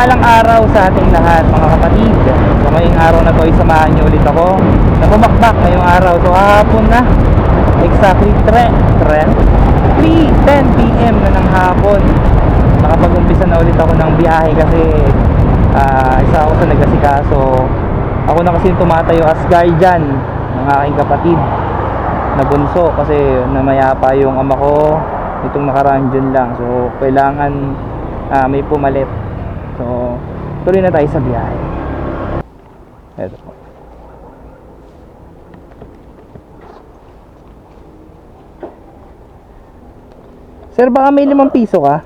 Mapagpalang araw sa ating lahat mga kapatid. So ngayong araw na to ay samahan niyo ulit ako na pumakbak ngayong araw. So kahapon na, exactly 3:10 PM na ng hapon, nakapag-umpisa na ulit ako ng biyahe kasi isa ako sa nag-asikaso. Ako na kasi yung tumatayo as guardian ng aking kapatid na bunso kasi namayapa yung ama ko itong nakaraan dyan lang. So kailangan may pumalit. So tuloy na tayo sa biyahe. Eto po. Sir, baka may 5 piso ka?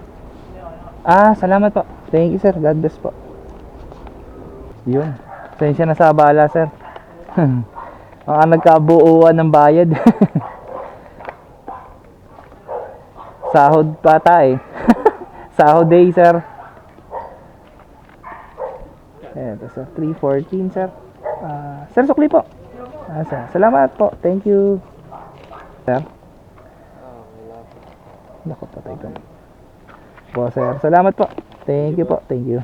Salamat po. Thank you sir, God bless po. Yun, pasensya na sa abala sir. Baka nagkabuuan ng bayad. Sahod pata eh. Sahod day sir. Eto sir, 314 sir. Sir, sukli po. Sir, salamat po, thank you sir. Naku, patay ko po sir, salamat po, thank you po, thank you.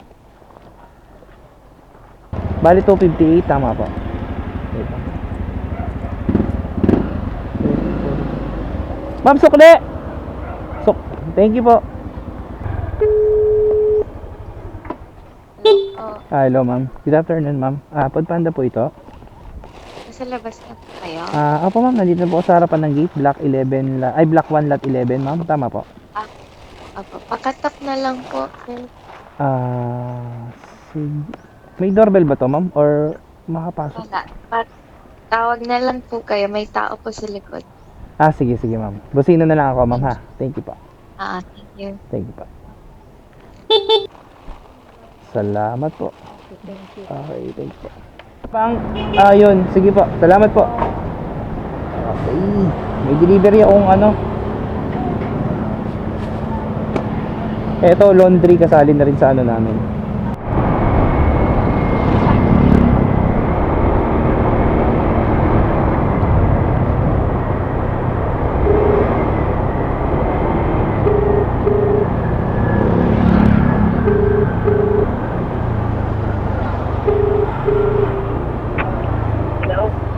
Bali 258, tama po. Ito. Ma'am, sukli. Thank you po. Hello ma'am, good afternoon ma'am. Foodpanda po ito. Sa labas na po kayo? Opo ma'am, nandito po sa harapan ng gate, block 11, block 1 lot 11 ma'am, tama po. Opo, pakatap na lang po. May doorbell ba to ma'am or makapasok? Wala. Tawag na lang po kayo. May tao po sa likod. Sige ma'am, busina na lang ako ma'am ha. Thank you po. Thank you. Thank you po. Salamat po. Okay, thank you po. Yun, sige po, salamat po. Okay, may delivery akong eto, laundry, kasali na rin sa namin.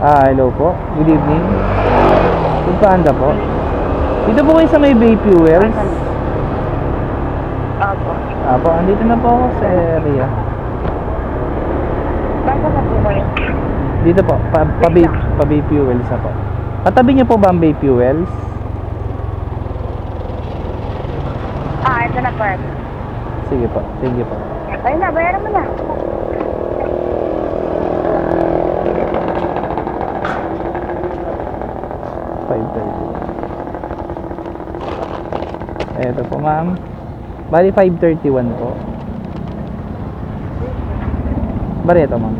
Hello po. Good evening. Foodpanda po. Dito po kayo sa may Bay Fuels. Apo, andito na po ako sa area. Baka na po kayo? Dito po, pa Bay Fuels na po. Katabi niyo po ba ang Bay Fuels? Ito na po. Sige po, thank you po. Ayun na, bayaran mo na. Eto po ma'am, bali 531 po. Bali ito ma'am.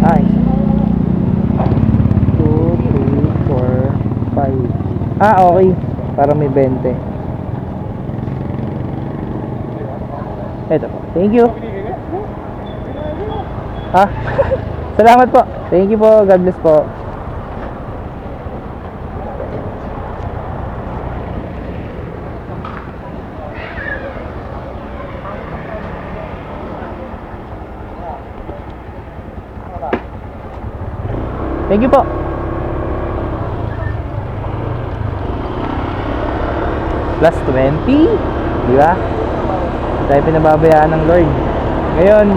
2, 3, 4, 5. Okay, para may 20. Eto po, thank you. Salamat po, thank you po, God bless po. Thank you po. Plus 20, di ba? Tayo pinababayaan ng Lord. Ngayon,